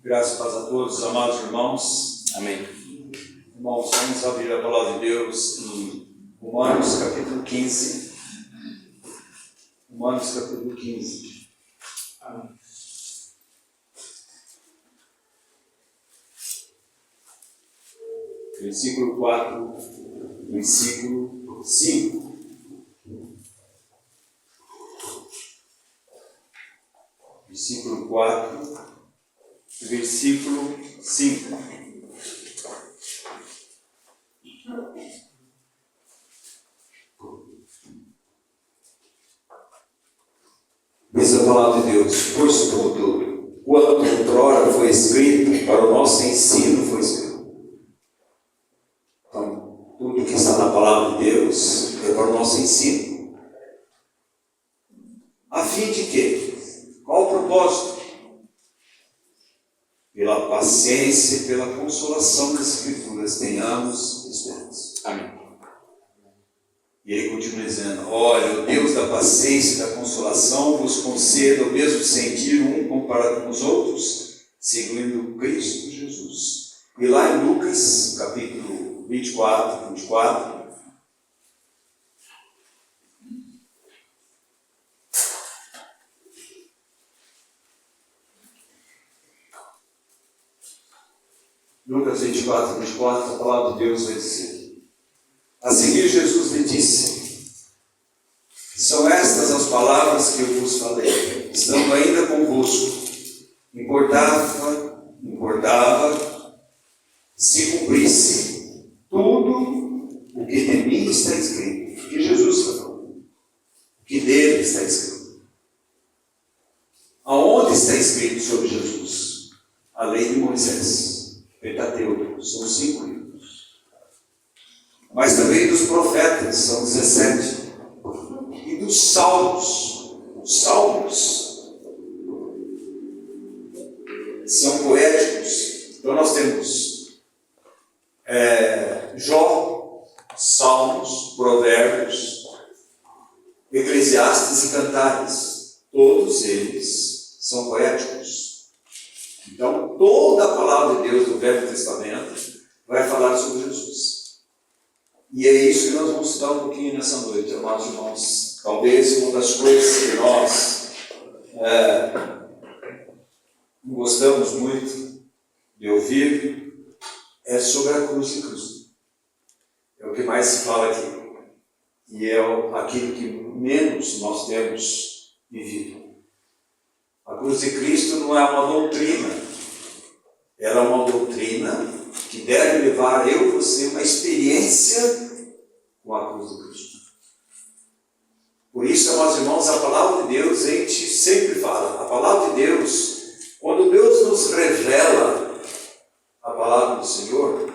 Graças a Deus a todos, amados irmãos. Amém. Irmãos, vamos abrir a palavra de Deus em Romanos capítulo 15. Romanos capítulo 15. Amém. Versículo 4, versículo 5. Versículo 4, versículo 5. Diz a palavra de Deus: pois tudo quanto outrora foi escrito para o nosso ensino foi escrito. Então, tudo que está na palavra de Deus é para o nosso ensino. A fim de quê? Qual o propósito? Pela paciência e pela consolação das Escrituras tenhamos esperança. Amém. E ele continua dizendo: olha, o Deus da paciência e da consolação vos conceda o mesmo sentir um comparado com os outros, seguindo Cristo Jesus. E lá em Lucas, capítulo 24. Lucas 24, a palavra de Deus vai dizer: a seguir Jesus lhe disse: são estas as palavras que eu vos falei, estando ainda convosco. Importava se cumprisse tudo o que de mim está escrito, o que Jesus falou, o que dele está escrito. Aonde está escrito sobre Jesus? A lei de Moisés, Pentateuco, são 5 livros. Mas também dos profetas, são 17. E dos salmos. Os salmos são poéticos. Então nós temos Jó, Salmos, Provérbios, Eclesiastes e Cantares. Todos eles são poéticos. Então toda a palavra de Deus do Velho Testamento vai falar sobre Jesus. E é isso que nós vamos estudar um pouquinho nessa noite, amados irmãos. Talvez uma das coisas que nós não gostamos muito de ouvir é sobre a cruz de Cristo. É o que mais se fala aqui. E é aquilo que menos nós temos vivido. A cruz de Cristo não é uma doutrina. Ela é uma doutrina que deve levar eu e você uma experiência com a cruz de Cristo. Por isso, amados irmãos, a palavra de Deus, a gente sempre fala, a palavra de Deus, quando Deus nos revela a palavra do Senhor,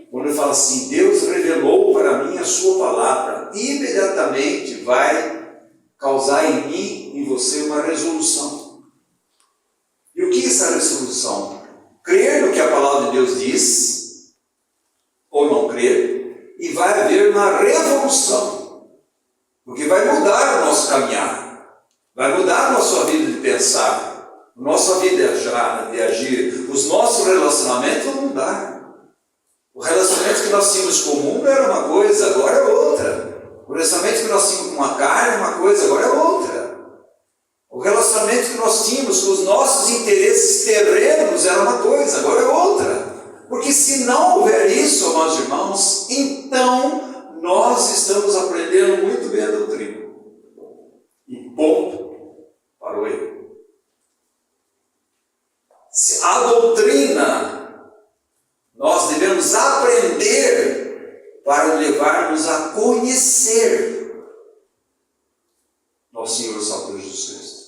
quando ele fala assim, Deus revelou para mim a sua palavra, imediatamente vai causar em mim e em você uma resolução. E o que é essa resolução? Crer no que a palavra de Deus diz, ou não crer, e vai haver uma revolução, porque vai mudar o nosso caminhar, vai mudar a nossa vida de pensar, a nossa vida de agir, os nossos relacionamentos vão mudar. O relacionamento que nós tínhamos comum era uma coisa, agora é outra. O relacionamento que nós tínhamos com a carne é uma coisa, agora é outra. O relacionamento que nós tínhamos com os nossos interesses terrenos era uma coisa, agora é outra. Porque se não houver isso, amados irmãos, então nós estamos aprendendo muito bem a doutrina. E ponto para o erro. A doutrina nós devemos aprender para levar-nos a conhecer nosso Senhor e Salvador Jesus Cristo.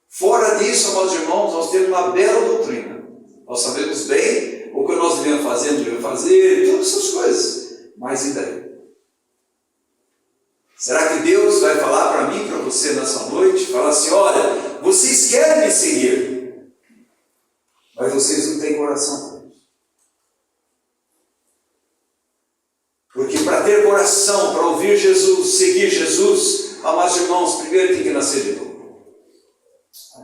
Fora disso, amados irmãos, nós temos uma bela doutrina. Nós sabemos bem o que nós devemos fazer, não devemos fazer, todas essas coisas. Mas e daí? Será que Deus vai falar para mim, para você nessa noite, falar assim, olha, vocês querem me seguir, mas vocês não têm coração. Porque para ter coração, para ouvir Jesus, seguir Jesus, amados irmãos, primeiro tem que nascer de novo.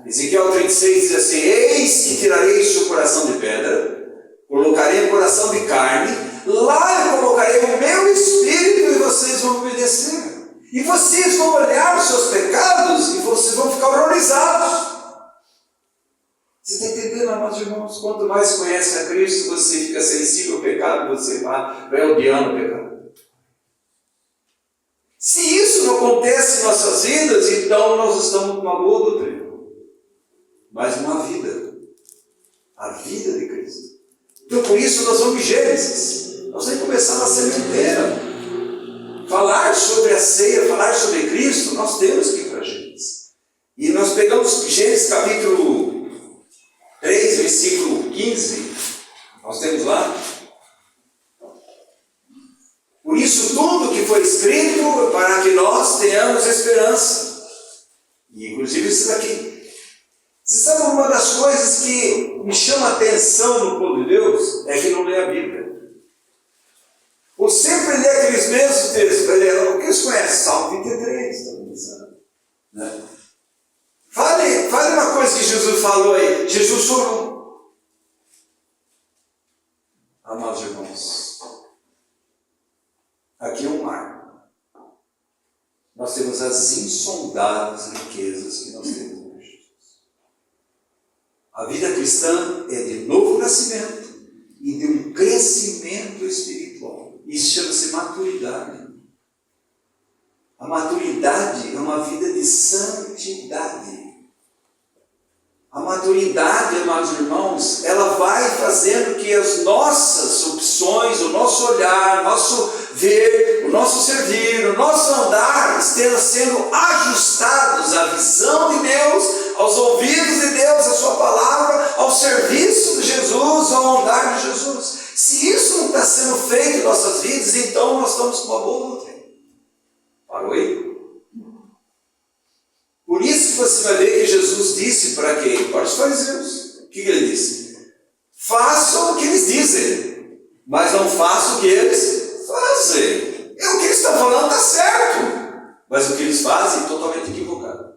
Ezequiel 36 diz assim: eis que tirarei o seu coração de pedra, colocarei o coração de carne, lá eu colocarei o meu espírito e vocês vão obedecer. E vocês vão olhar os seus pecados e vocês vão ficar horrorizados. Você está entendendo, amados irmãos? Quanto mais conhece a Cristo, você fica sensível ao pecado, você vai odiando o pecado. Se isso não acontece em nossas vidas, então nós estamos com uma boa doutrina. Mas uma vida. A vida de Cristo. Então por isso nós vamos em Gênesis. Nós temos que começar na semana inteira. Falar sobre a ceia, falar sobre Cristo, nós temos que ir para Gênesis. E nós pegamos Gênesis capítulo 3, versículo 15. Nós temos lá. Por isso tudo que foi escrito para que nós tenhamos esperança. E inclusive isso daqui. Você sabe uma das coisas que me chama a atenção no povo de Deus? É que não lê a Bíblia. Ou sempre lê aqueles mesmos textos. O que eles conhecem? Salmo 23. Está pensando, né? Fale uma coisa que Jesus falou aí. Jesus chorou. Amados irmãos, aqui é um mar. Nós temos as insondáveis riquezas que nós temos em Jesus. A vida cristã é de novo nascimento e de um crescimento espiritual. Isso chama-se maturidade. A maturidade é uma vida de santidade. A maturidade, amados irmãos, ela vai fazendo que as nossas opções, o nosso olhar, o nosso ver, o nosso servir, o nosso andar estejam sendo ajustados à visão de Deus, aos ouvidos de Deus, à sua palavra, ao serviço de Jesus, ao andar de Jesus. Se isso não está sendo feito em nossas vidas, então nós estamos com uma boa doutrina. Parou aí? Por isso que você vai ver que Jesus disse para quem? Para os fariseus. O que ele disse? Façam o que eles dizem, mas não façam o que eles fazem. E o que eles estão falando está certo, mas o que eles fazem é totalmente equivocado.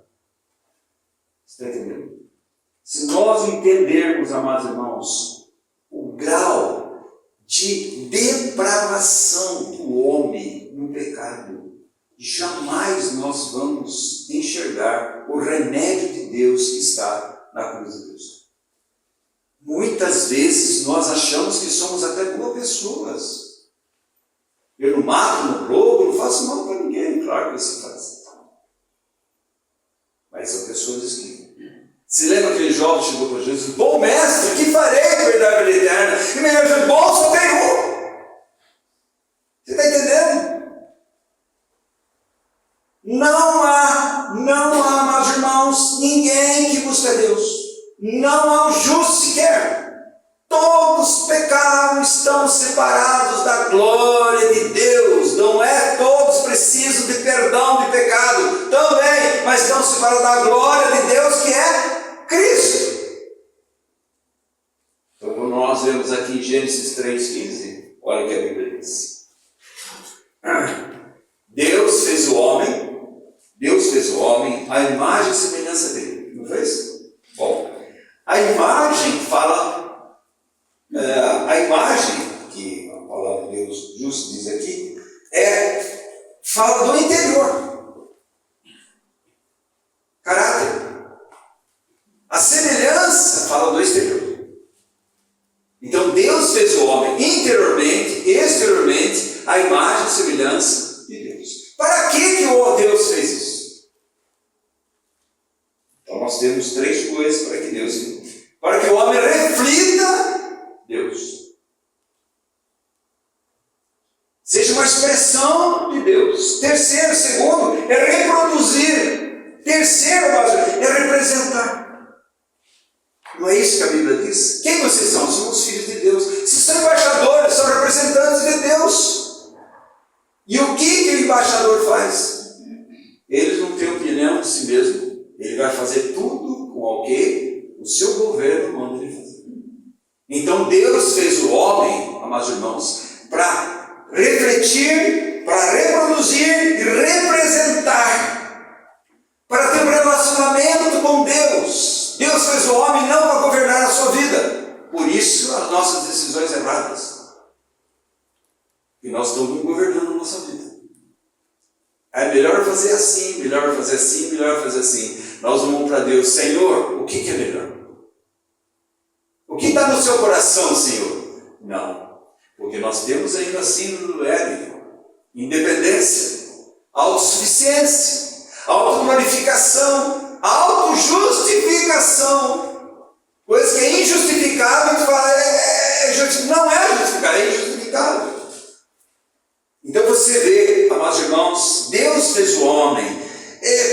Você está entendendo? Se nós entendermos, amados irmãos, o grau de depravação do homem no pecado, jamais nós vamos enxergar o remédio de Deus que está na cruz de Cristo. Muitas vezes nós achamos que somos até boas pessoas. Eu não mato, não roubo, não faço mal para ninguém. Claro que você faz. Mas são pessoas que... Se lembra aquele jovem que chegou para Jesus? Bom mestre, que farei para herdar a vida eterna? E me diz, bom, só tem um. Você está entendendo? Não há, amados irmãos, ninguém que busca Deus. Não há um justo sequer. Todos pecaram, estão separados da glória de Deus. Não é todos precisam de perdão de pecado também, mas estão separados da glória de Deus que é Cristo. Então, quando nós vemos aqui em Gênesis 3,15, olha o que a Bíblia diz. Deus fez o homem à imagem e semelhança dele. Não fez? Bom, a imagem fala, a imagem que a palavra de Deus justo diz aqui, fala do interior. Caráter. A semelhança fala do exterior. Então Deus fez o homem interiormente e exteriormente a imagem e semelhança de Deus. Para que o Deus fez isso? Então nós temos três coisas para que Deus fez. Para que o homem reflita Deus. Seja uma expressão de Deus. Terceiro, segundo, é reproduzir. Terceiro, é representar. Não é isso que a Bíblia diz? Quem vocês são? Somos filhos de Deus. Se são embaixadores, são representantes de Deus. E o que o embaixador faz? Ele não tem opinião de si mesmo. Ele vai fazer tudo com o que o seu governo manda ele fazer. Então Deus fez o homem, amados irmãos, para refletir, para reproduzir e representar, para ter um relacionamento com Deus. governando a nossa vida. É melhor fazer assim, melhor fazer assim, melhor fazer assim. Nós vamos para Deus, Senhor, o que é melhor? O que está no seu coração, Senhor? Não, porque nós temos ainda assim no Éden, independência, autossuficiência, autoglorificação, autojustificação, coisa que é injustificável, fala, não é justificável, é injustificável. Então você vê, amados irmãos, Deus fez o homem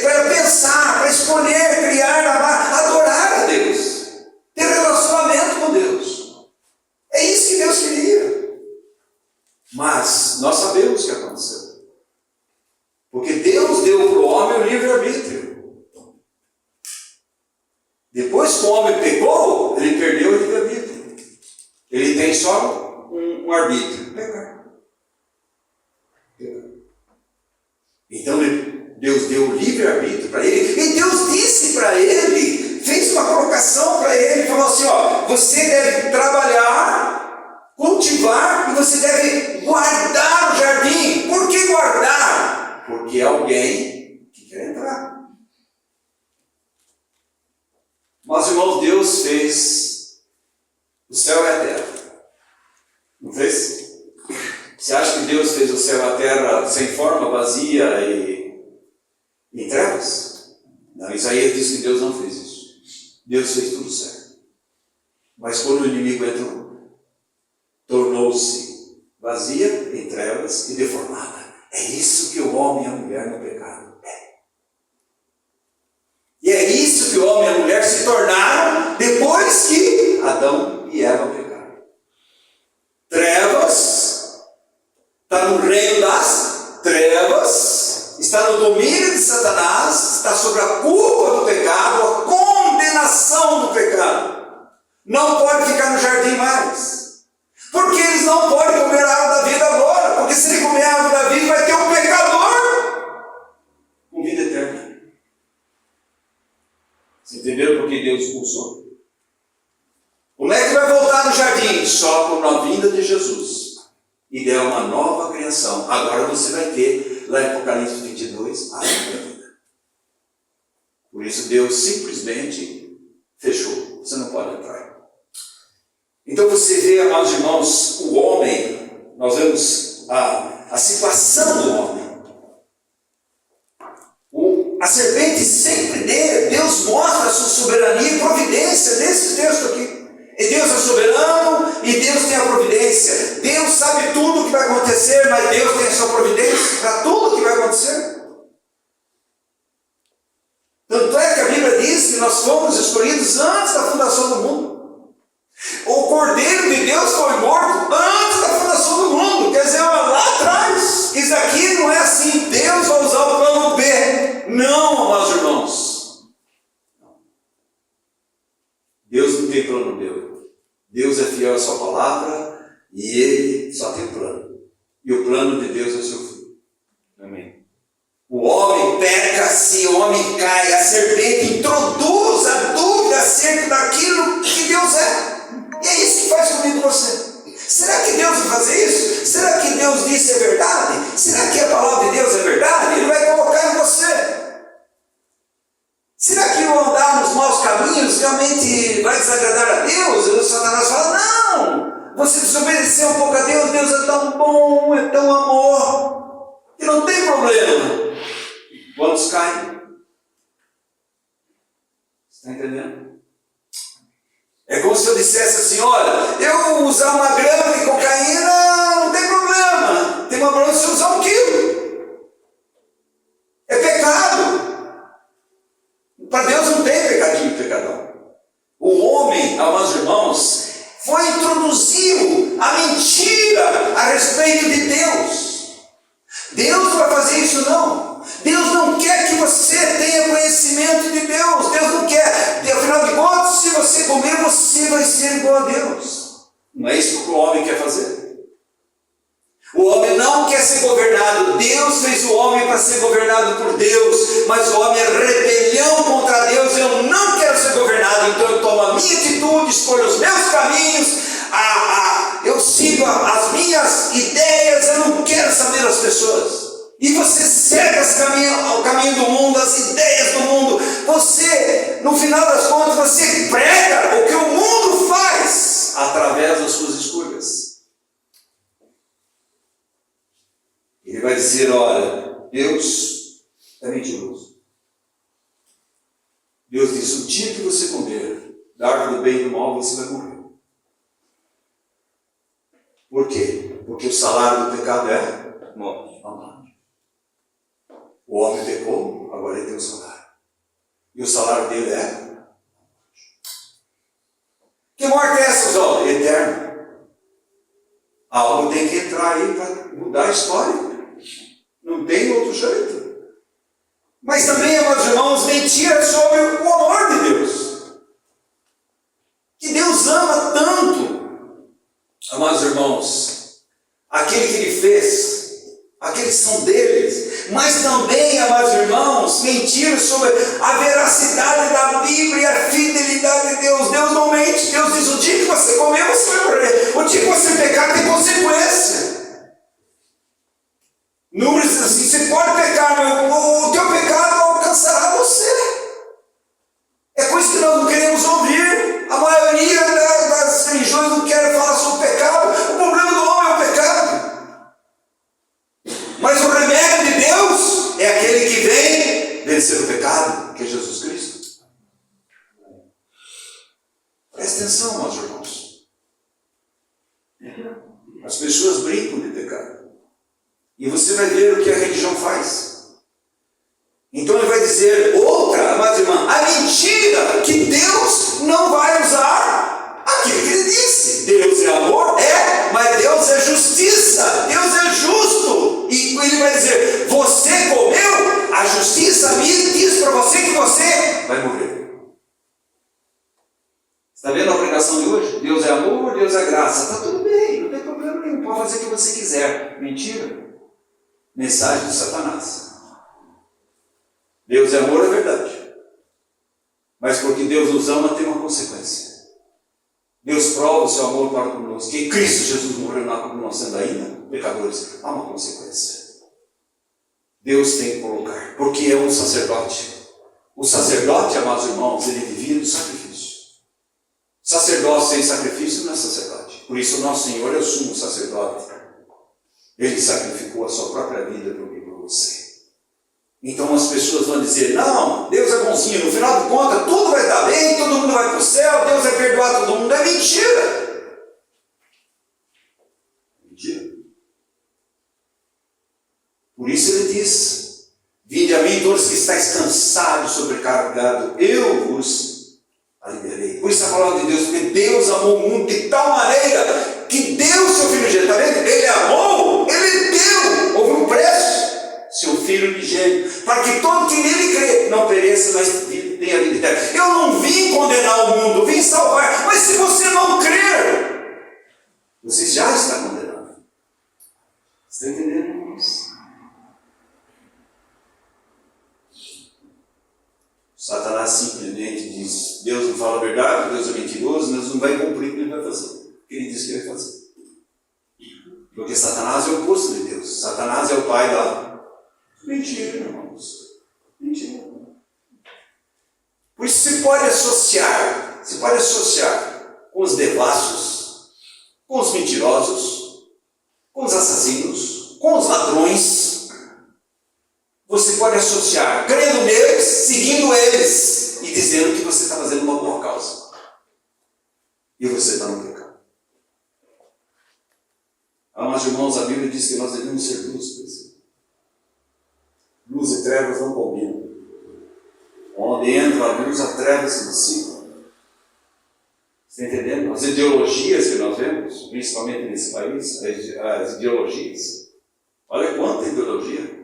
para pensar, para escolher, criar, amar, adorar a Deus, ter relacionamento com Deus. É isso que Deus queria. Mas nós sabemos o que aconteceu. Porque Deus deu para o homem o livre-arbítrio. Depois que o homem pecou, ele perdeu o livre-arbítrio. Ele tem só um arbítrio, pecar. Então Deus deu o livre-arbítrio para ele. E Deus disse para ele, fez uma colocação para ele, falou assim, você deve trabalhar, cultivar, e você deve guardar o jardim. Por que guardar? Porque é alguém que quer entrar. Mas, irmãos, Deus fez o céu e a terra. Não fez? Você acha que Deus fez o céu e a terra sem forma, vazia e em trevas? Não, Isaías diz que Deus não fez isso. Deus fez tudo certo. Mas quando o inimigo entrou, tornou-se vazia, em trevas e deformada. É isso que o homem e a mulher no pecado é. E é isso que o homem e a mulher se tornaram depois que Adão e Eva pecaram. Trevas, está no reino das trevas, está no domínio de Satanás, está sobre a culpa do pecado, a condenação do pecado. Não pode ficar no jardim mais. Porque eles não podem comer a árvore da vida agora. Porque se ele comer a árvore da vida, vai ter um pecador com vida eterna. Vocês entenderam por que Deus expulsou? Como é que vai voltar no jardim? Só com a vinda de Jesus. E der uma nova criação. Agora você vai ter, lá em Apocalipse 22, a nova vida. Por isso Deus simplesmente fechou. Você não pode entrar. Então você vê, amados irmãos, o homem, nós vemos a situação do homem. A serpente sempre Deus mostra a sua soberania e providência nesse texto aqui. E Deus é soberano e Deus tem a providência. Deus sabe tudo o que vai acontecer, mas Deus tem a sua providência para tudo o que vai acontecer. Tanto é que a Bíblia diz que nós fomos escolhidos antes da fundação do mundo. O Cordeiro de Deus foi morto antes da fundação do mundo. Quer dizer, lá atrás. Isso aqui não é assim. Deus vai usar o plano B. Não, amados irmãos. Deus não tem plano B. Deus é fiel à sua palavra e Ele só tem plano. E o plano de Deus é o seu filho. Amém. O homem peca, se o homem cai, a serpente introduz a dúvida acerca daquilo que Deus é. E é isso que faz comigo e você. Será que Deus vai fazer isso? Será que Deus disse é verdade? Será que a palavra de Deus é verdade? Ele vai colocar em você. Será que eu andar nos maus caminhos realmente vai desagradar a Deus? E o Satanás fala, não, você desobedeceu um pouco a Deus, Deus é tão bom, é tão amor, que não tem problema. Quantos caem? Você está entendendo? É como se eu dissesse assim, olha, eu usar uma grama de cocaína não tem problema. Tem uma problema se eu usar 1 quilo. É pecado. Para Deus não tem pecadinho e pecadão. O homem, amados irmãos, introduziu a mentira a respeito de Deus. Deus não vai fazer isso não. Deus não quer que você tenha conhecimento de Deus. Deus não quer. Afinal de contas, se você comer, você vai ser igual a Deus. Não é isso que o homem quer fazer. O homem não quer ser governado. Deus fez o homem para ser governado por Deus. Mas o homem é rebelião contra Deus. Eu não quero ser governado. Então eu tomo a minha atitude, escolho os meus caminhos. eu sigo as minhas ideias, eu não quero saber das pessoas. E você segue o caminho do mundo, as ideias do mundo. Você, no final das contas, você prega o que o mundo faz através das suas escolhas. Ele vai dizer, olha, Deus é mentiroso. Deus diz, o dia que você comer da árvore do bem e do mal, você vai morrer. Por quê? Porque o salário do pecado é morte. O homem pecou, agora ele tem um salário. E o salário dele é morte. Que morte é essa, Zó? Eterna. A alma tem que entrar aí para mudar a história. Não tem outro jeito. Mas também, amados irmãos, mentira sobre o amor de Deus. Que Deus ama tanto, amados irmãos, aquele que Ele fez, aqueles que são deles, mas também, amados irmãos, mentira sobre a veracidade da Bíblia e a fidelidade de Deus. Deus não mente. Deus diz, o dia que você comer, você vai morrer. O dia que você pecar, tem consequência. Números diz assim, você pode pecar, mas o teu pecado alcançará você. É por isso que nós não queremos ouvir. A maioria das religiões não querem falar sobre o pecado. O problema do homem é o pecado. Mas o remédio de Deus é aquele que vem vencer o pecado, que é Jesus Cristo. Presta atenção, meus irmãos. As pessoas brincam de pecado. E você vai ver o que a religião faz. Então ele vai dizer outra, amada irmã, a mentira que Deus não vai usar aquilo que ele disse. Deus é amor? É, mas Deus é justiça. Deus é justo. E ele vai dizer, você comeu, a justiça me diz para você que você vai morrer. Está vendo a pregação de hoje? Deus é amor, Deus é graça. Está tudo bem, não tem problema nenhum, pode fazer o que você quiser. Mentira. Mensagem de Satanás. Deus é amor, é verdade. Mas porque Deus nos ama, tem uma consequência. Deus prova o seu amor para conosco. Que Cristo Jesus morreu na cruz, nós sendo ainda pecadores. Há uma consequência. Deus tem que colocar. Porque é um sacerdote. O sacerdote, amados irmãos, ele vivia do sacrifício. Sacerdócio sem sacrifício não é sacerdote. Por isso o nosso Senhor é o sumo sacerdote. Ele sacrificou a sua própria vida por mim e por você. Então as pessoas vão dizer, não, Deus é bonzinho, no final de contas tudo vai dar bem, todo mundo vai para o céu, Deus vai perdoar todo mundo. É mentira. Mentira. Por isso ele diz, vinde a mim todos que estáis cansados, sobrecarregados, eu vos aliviarei. Por isso a palavra de Deus, porque Deus amou o mundo de tal maneira que deu seu Filho unigênito. Está vendo? Ele amou, ele deu, houve um preço, seu Filho unigênito, para que todo que nele crê não pereça, mas tenha vida eterna. Eu não vim condenar o mundo, eu vim salvar. Mas se você não crer, você já está condenado. Você está entendendo, irmãos? Satanás simplesmente diz, Deus não fala a verdade, Deus é mentiroso, Deus não vai cumprir o que ele vai fazer. O que ele disse que ele vai fazer. Porque Satanás é o oposto de Deus. Satanás é o pai da mentira, irmãos. Mentira. Por isso se pode associar com os devassos, com os mentirosos, com os assassinos, com os ladrões. Você pode associar, crendo neles, seguindo eles e dizendo que você está fazendo uma boa causa. E você está no pecado. Amados irmãos, a Bíblia diz que nós devemos ser luz. Luz e trevas não combinam. Onde entra a luz, a treva se dissipa. Você está entendendo? As ideologias que nós vemos, principalmente nesse país, as ideologias. Olha quanta ideologia.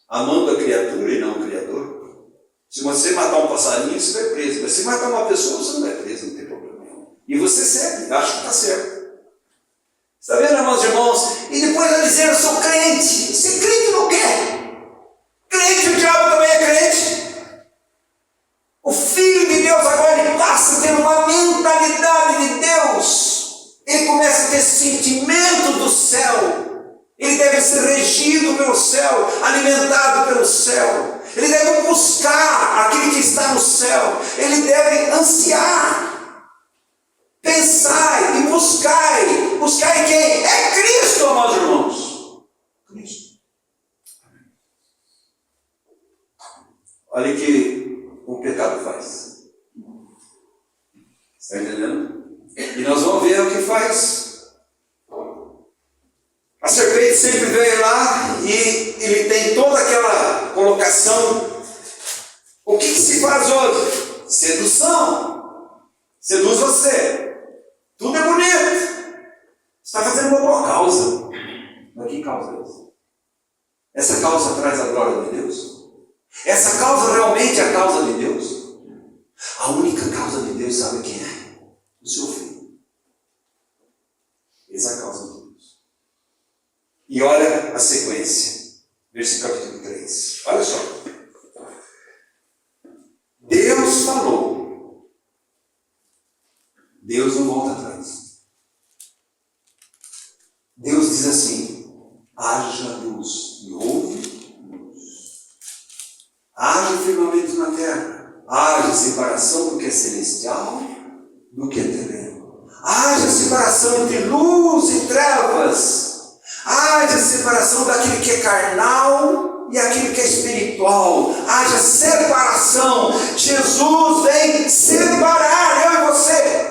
Amando a criatura e não o Criador. Se você matar um passarinho, você vai preso. Mas se matar uma pessoa, você não vai preso, não tem problema nenhum. E você segue, acha que está certo. Está vendo, meus irmãos? E depois vai dizer, eu sou crente. Você é crente no quê? Crente, o diabo também é crente. O Filho de Deus agora ele passa a ter uma mentalidade de Deus. ser regido pelo céu, alimentado pelo céu. Ele deve buscar aquele que está no céu. Ele deve ansiar, pensar e buscar. Buscar em quem? É Cristo, amados irmãos. Cristo. Olha o que o pecado faz. Está entendendo? E nós vamos ver o que faz. A serpente sempre veio lá e ele tem toda aquela colocação. O que se faz hoje? Sedução. Seduz você. Tudo é bonito. Você está fazendo uma boa causa. Mas que causa é essa? Essa causa traz a glória de Deus? Essa causa realmente é a causa de Deus? A única causa de Deus, sabe quem é? O seu filho. Essa é a causa de Deus. E olha a sequência. Versículo capítulo 3. Olha só. Deus falou. Deus não volta atrás. Deus diz assim: haja luz. E houve luz. Haja firmamento na terra. Haja separação do que é celestial do que é terreno. Haja separação entre luz e trevas. Haja separação daquilo que é carnal e aquilo que é espiritual. Haja separação. Jesus vem separar eu e você.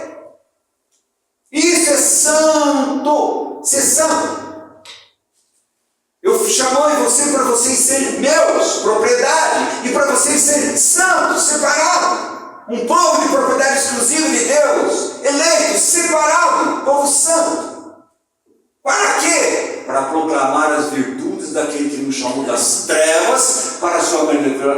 Isso é santo. Ser santo. Eu chamei você para vocês serem meus, propriedade, e para vocês serem santos, separados. Um povo de propriedade exclusiva de Deus, eleito, separado, povo santo. Para quê? Para proclamar as virtudes daquele que nos chamou das trevas para a sua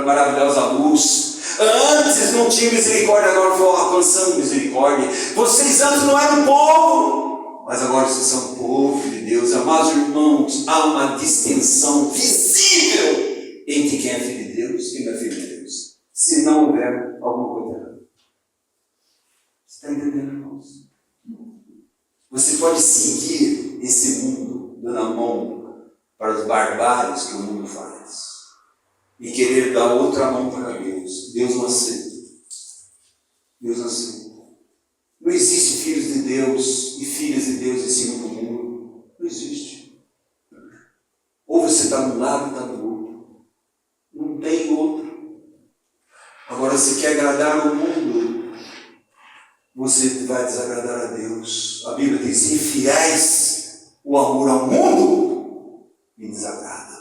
maravilhosa luz. Antes não tinha misericórdia, agora foi alcançando misericórdia. Vocês antes não eram povo, mas agora vocês são povo de Deus. Amados irmãos, há uma distinção visível entre quem é filho de Deus e quem não é filho de Deus. Se não houver alguma coisa errada. Você está entendendo, irmãos? Você pode seguir esse mundo dando a mão para os barbários que o mundo faz e querer dar outra mão para Deus. Deus não aceita. Deus não aceita. Não existe filhos de Deus e filhas de Deus em cima do mundo. Não existe. Ou você está de um lado e está do outro. Não tem outro. Agora, se quer agradar o mundo, você vai desagradar a Deus. A Bíblia diz: infiéis, o amor ao mundo me desagrada.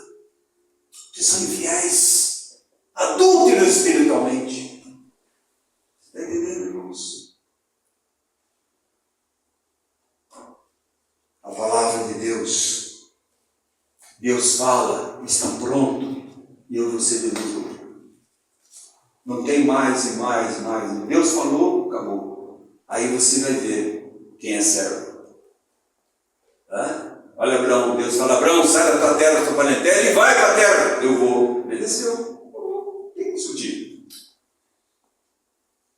Vocês são infiéis, adúlteros espiritualmente. Você está entendendo, irmãos? A palavra de Deus, Deus fala, está pronto, e eu vou ser dedutor. Não tem mais e mais e mais. Deus falou, acabou. Aí você vai ver quem é servo. Olha Abraão, Deus fala: Abraão, sai da tua terra, da tua parentela e vai para a terra. Eu vou. Obedeceu. Tem que discutir.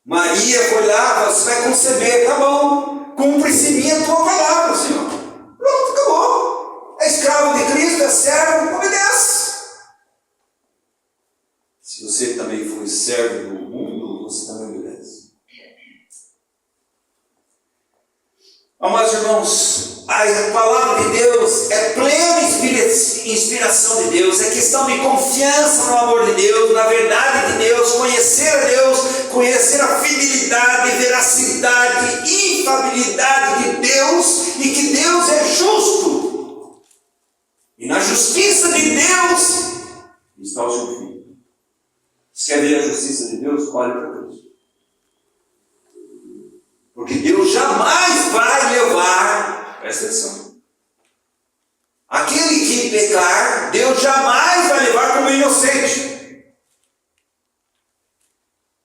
Maria foi lá, você vai conceber, tá bom. Cumpre-se minha tua palavra, Senhor. Pronto, acabou. É escravo de Cristo, é servo, obedece. Se você também for servo do mundo, você também obedece. Amados irmãos, a palavra de Deus é plena inspiração de Deus, é questão de confiança no amor de Deus, na verdade de Deus, conhecer a Deus, conhecer a fidelidade, veracidade, infabilidade de Deus, e que Deus é justo. E na justiça de Deus está o seu filho. Você quer ver a justiça de Deus? Olhe para Deus. Porque Deus jamais vai levar, presta atenção, aquele que pecar, Deus jamais vai levar como inocente.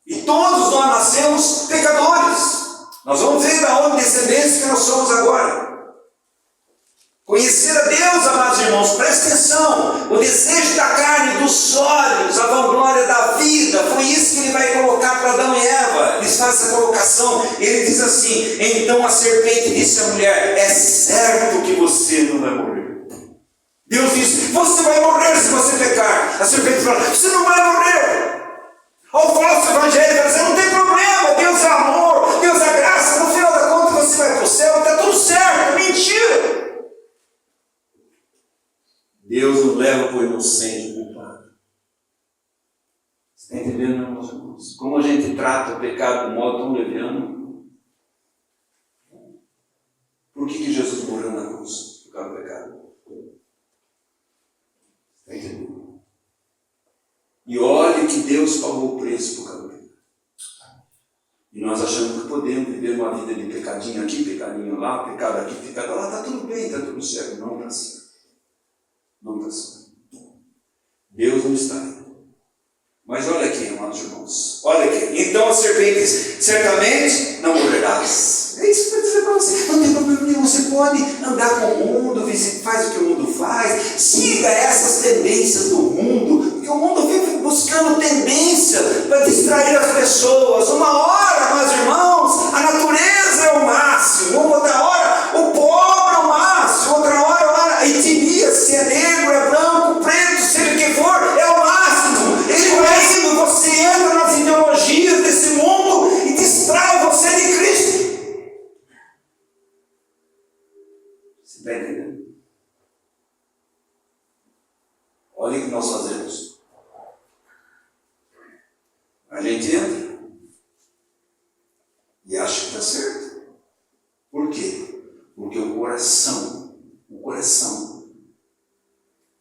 E todos nós nascemos pecadores. Nós vamos ver da onde descendentes que nós somos agora. Conhecer a Deus, amados irmãos, presta atenção. O desejo da carne, dos olhos, a vanglória da vida, foi isso que ele vai colocar para Adão e Eva. Eles fazem essa colocação. Ele diz assim: então a serpente disse à mulher: é certo que você não vai morrer. Deus disse, você vai morrer se você pecar. A serpente fala, você não vai morrer. Ao falso evangelho, você não tem problema, Deus é amor, Deus é graça, no final da conta você vai para o céu, está tudo certo, mentira. Deus não leva para o inocente culpado. Você está entendendo, meus irmãos? Como a gente trata o pecado de modo tão leviano? Por que Jesus morreu na cruz? Por causa do pecado. Está entendendo? E olhe que Deus pagou o preço por causa do pecado. E nós achamos que podemos viver uma vida de pecadinho aqui, pecadinho lá, pecado aqui, pecado lá, está tudo bem, está tudo certo. Não está certo. Não está certo. Deus não está aí. Mas olha aqui, amados irmãos. Olha aqui. Então a serpente diz, certamente não morrerás. É isso que eu vou dizer para você. Não tem problema nenhum. Você pode andar com o mundo, faz o que o mundo faz. Siga essas tendências do mundo. Porque o mundo vive buscando tendência para distrair as pessoas. Uma hora, meus irmãos, a natureza é o máximo. Outra hora, o pobre é o máximo. Outra hora, a etnia, se é negro, é branco, preto, seja o que for, é o máximo. Ele vai indo, você entra nas ideologias desse mundo e distrai você de Cristo. Você está entendendo? Olha o que nós fazemos. A gente entra e acha que está certo. Por quê? Porque o coração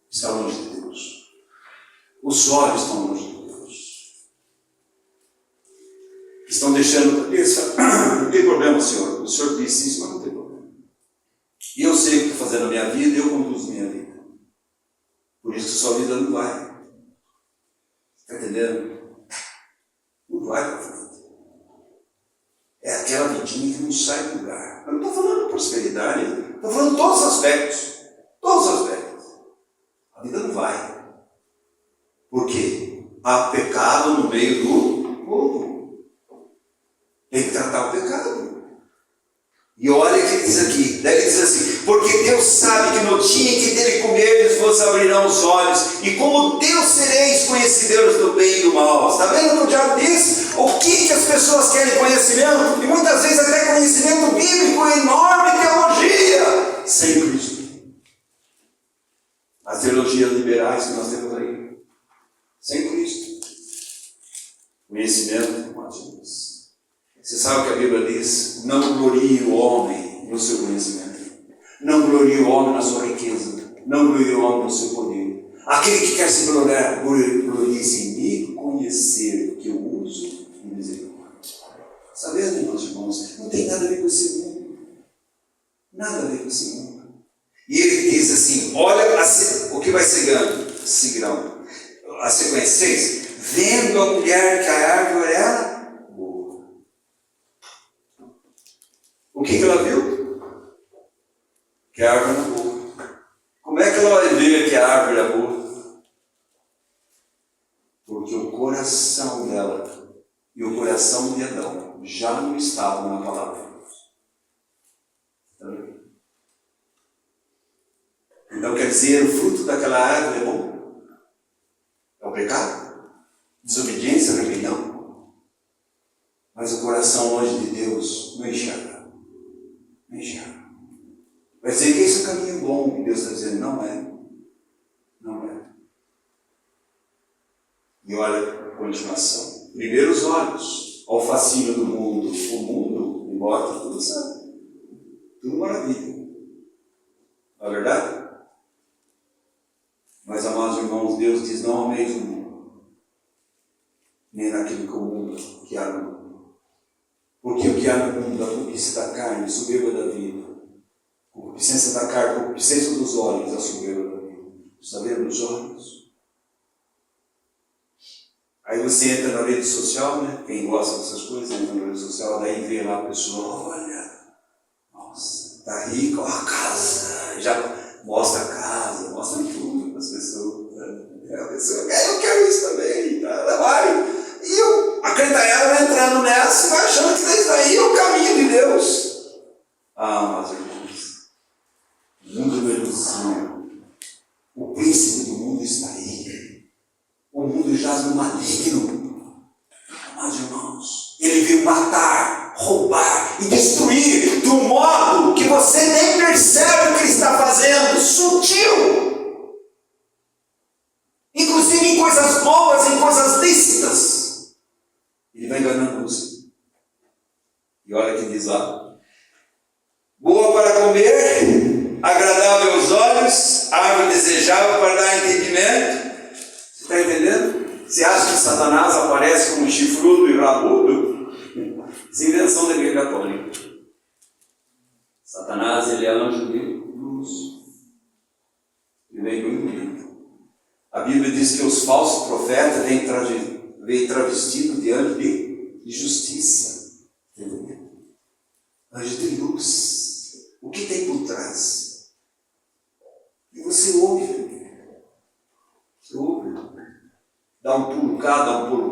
está longe de Deus. Os olhos estão longe de Deus. Estão deixando a cabeça. Não tem problema, Senhor. O Senhor disse isso, mas não tem problema. E eu sei o que estou fazendo na minha vida e eu conduzo minha vida. Por isso que sua vida não vai. Está entendendo? Não vai para frente. É aquela vidinha que não sai do lugar. Eu não estou falando de prosperidade, estou falando de todos os aspectos. Todos os aspectos. A vida não vai. Por quê? Há pecado no meio do povo. Tem que tratar o pecado. E olha o que ele diz aqui. Daí ele diz assim, porque Deus sabe que no dia em que dele comerdes, vos abrirão os olhos, e como Deus sereis conhecedores do bem e do mal. Está vendo o que o diabo diz? O que as pessoas querem conhecimento? E muitas vezes até conhecimento bíblico, enorme teologia, sem Cristo. As teologias liberais que nós temos aí, sem Cristo. Conhecimento, irmãos. Você sabe o que a Bíblia diz? Não glorie o homem no seu conhecimento. Não glorie o homem na sua riqueza. Não glorie o homem no seu poder. Aquele que quer se gloriar, glorie-se em me conhecer, que eu uso e misericórdia. Sabendo, meus irmãos, não tem nada a ver com esse mundo. Nada a ver com esse mundo. E ele diz assim, olha o que vai seguirão. A sequência 6. Vendo a mulher que a árvore era boa. O que ela viu? Que a árvore era boa. Como é que ela vai ver que a árvore é boa? Porque o coração dela e o coração de Adão já não estavam na palavra de Deus. Está vendo? Então quer dizer, o fruto daquela árvore é bom? É o pecado? Desobediência, rebelião? Mas o coração longe de Deus não enxerga. Não enxerga. Vai dizer que esse é o caminho bom, e Deus está dizendo, não é. Não é. E olha a continuação. Primeiro os olhos, ao fascínio do mundo. O mundo, embora tudo sabe. Tudo maravilha. Não é verdade? Mas, amados irmãos, Deus diz, não ameis o mundo, nem naquilo que o mundo que há no mundo. Porque o que há no mundo, a concupiscência da carne, a soberba da vida, a concupiscência da carne, a concupiscência dos olhos, a soberba da vida. Está vendo os olhos? Aí você entra na rede social, né? Quem gosta dessas coisas, entra na rede social, daí vê lá a pessoa, olha, nossa, tá rica, ó, a casa, já mostra a casa, mostra tudo para as pessoas. Né? A pessoa, eu quero isso também, tá? Ela vai. E a crentaiada vai entrando nessa e vai achando que isso daí é o caminho de Deus. Ah, meus irmãos, mundo da ilusão. mundo está aí. O mundo jaz no maligno. Mas, irmãos, ele veio matar, roubar e destruir de um modo que você nem percebe o que ele está fazendo, sutil. Inclusive em coisas boas, em coisas lícitas. Ele vai enganando você. E olha que diz lá: boa para comer, agradável aos olhos, árvore desejável para dar entendimento. Você está entendendo? Você acha que Satanás aparece como chifrudo e rabudo? Isso é invenção da Igreja Católica. Satanás, ele é anjo de luz. Ele vem muito bonito. A Bíblia diz que os falsos profetas vêm travestidos de anjo de justiça. Entendeu? Anjo de luz. O que tem por trás? E você ouve. Você ouve. Dá um pulo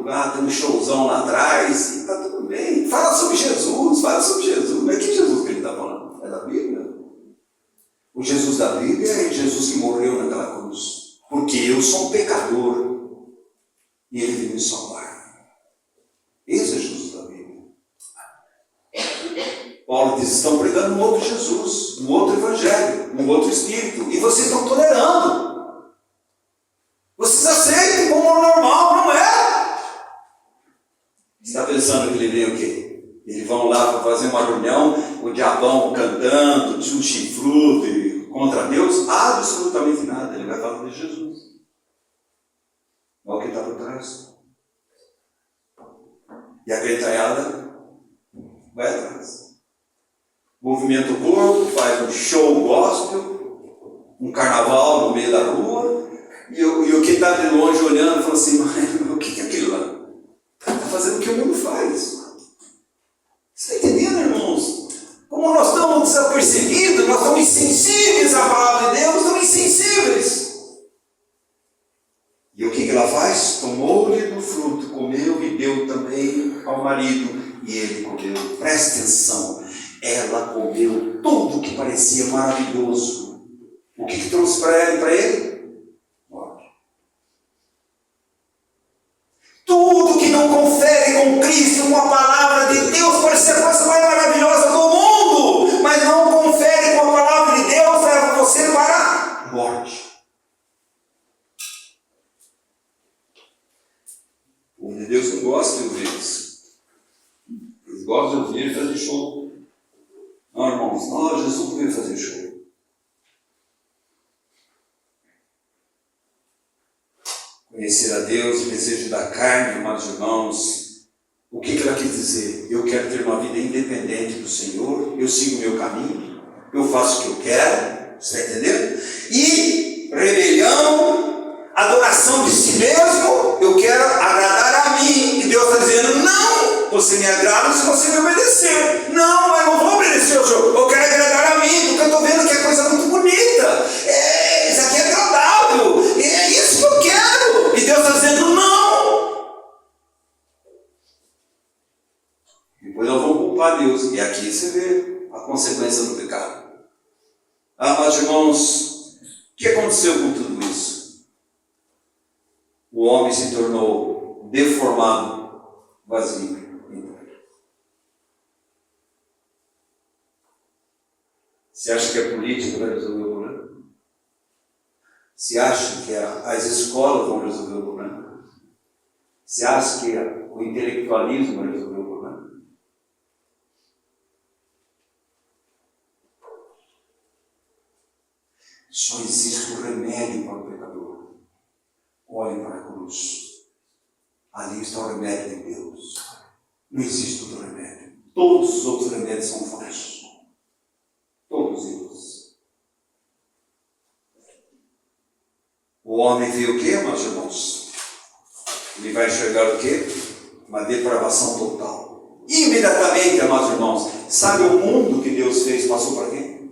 cá, tem um showzão lá atrás, e está tudo bem. Fala sobre Jesus. Não é que Jesus que ele está falando, é da Bíblia. O Jesus da Bíblia é Jesus que morreu naquela cruz. Porque eu sou um pecador e ele veio me salvar. Esse é Jesus da Bíblia. Paulo diz: estão pregando um outro Jesus, um outro evangelho, um outro espírito, e vocês estão tolerando. Vocês aceitam como normal, não é? Você está pensando que ele veio o quê? Eles vão lá para fazer uma reunião, o diabão cantando, um chifrudo contra Deus? Absolutamente nada. Ele vai falar de Jesus. Olha o que está por trás. E a gritaiada vai atrás. Movimento corpo, faz um show gospel, um carnaval no meio da rua. E o que está de longe olhando fala assim: mas o que é aquilo lá? Está fazendo o que o mundo faz. Você está entendendo, irmãos? Como nós estamos desapercebidos, nós estamos insensíveis à palavra de Deus, estamos insensíveis. E o que ela faz? Tomou-lhe do fruto, comeu e deu também ao marido, e ele comeu. Presta atenção, ela comeu tudo o que parecia maravilhoso. O que trouxe para ele? Tudo que não confere com Cristo, com a palavra de Deus, pode ser a coisa mais maravilhosa do mundo, mas não confere com a palavra de Deus, leva você para a morte. O povo de Deus não gosta de ouvir isso. Eles gostam de ouvir e fazer show. Não, irmãos, não, Jesus não veio fazer show. Conhecer a Deus, o desejo da carne, amados irmãos. O que ela quer dizer? Eu quero ter uma vida independente do Senhor, eu sigo o meu caminho, eu faço o que eu quero, você está entendendo? E rebelião, adoração de si mesmo, eu quero agradar a mim. E Deus está dizendo: não, você me agrada se você me obedecer. Não, mas eu não vou obedecer ao Senhor, eu quero agradar a mim, porque eu estou vendo que é coisa muito bonita. Isso aqui é agradável, é isso que eu quero. E Deus está dizendo: não. Depois nós vamos culpar Deus. E aqui você vê a consequência do pecado. Mas, irmãos, o que aconteceu com tudo isso? O homem se tornou deformado, vazio. Você acha que a política vai resolver o problema? Você acha que as escolas vão resolver o problema? Você acha que o intelectualismo vai resolver o problema? Só existe um remédio para o pecador. Olhe para a cruz. Ali está o remédio de Deus. Não existe outro remédio. Todos os outros remédios são falsos. Todos eles. O homem vê o quê, meus irmãos? Ele vai enxergar o quê? Uma depravação total. Imediatamente, amados irmãos, sabe o mundo que Deus fez passou para quem?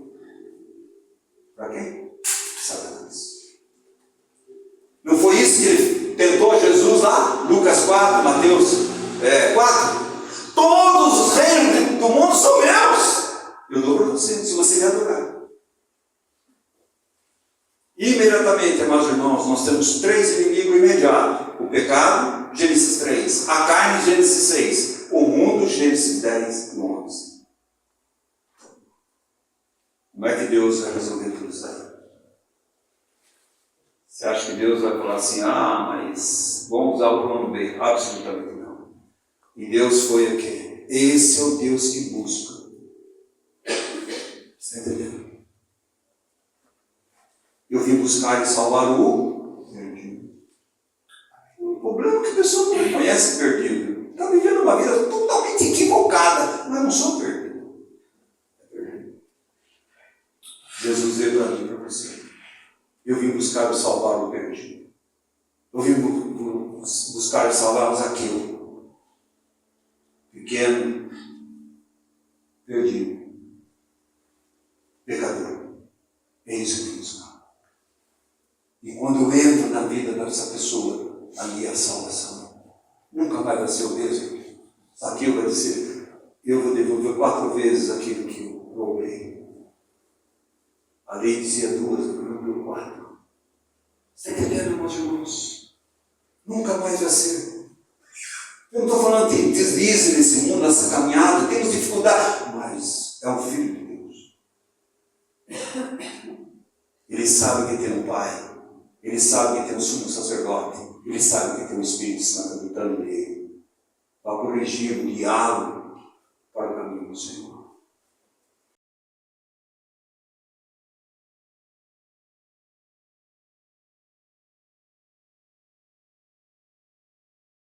Para quem? Satanás. Não foi isso que ele tentou Jesus lá? Lucas 4, Mateus 4. Todos os reinos do mundo são meus. Eu dou para você, se você me adorar. Imediatamente, amados irmãos, irmãos, nós temos 3 inimigos imediatos. O pecado, Gênesis 3. A carne, Gênesis 6. O mundo, Gênesis 10 e 11. Como é que Deus vai resolver tudo isso aí? Você acha que Deus vai falar assim, mas vamos usar o plano B? Absolutamente não. E Deus foi o quê? Esse é o Deus que busca. Você está entendendo? Eu vim buscar e salvar o perdido. O problema é que a pessoa não reconhece perdido. Está vivendo uma vida totalmente equivocada, mas não são perdidos. É perdido. Jesus veio para mim e para você. Eu vim buscar e salvar o perdido. Eu vim buscar e salvar os aquele pequeno, perdido, pecador. É isso que eu vim buscar. E quando eu entro na vida dessa pessoa, ali é a salvação. Nunca mais vai ser o mesmo. Aquilo vai dizer, eu vou devolver 4 vezes aquilo que eu roubei. A lei dizia 2, eu devolvi 4. Você está entendendo, meus irmãos? Nunca mais vai ser. Eu não estou falando de deslize nesse mundo, nessa caminhada, temos dificuldade, mas é um filho de Deus. Ele sabe que tem um pai. Ele sabe que tem um sumo sacerdote. Ele sabe que tem um Espírito Santo habitando nele. Para corrigir o diálogo para o caminho do Senhor.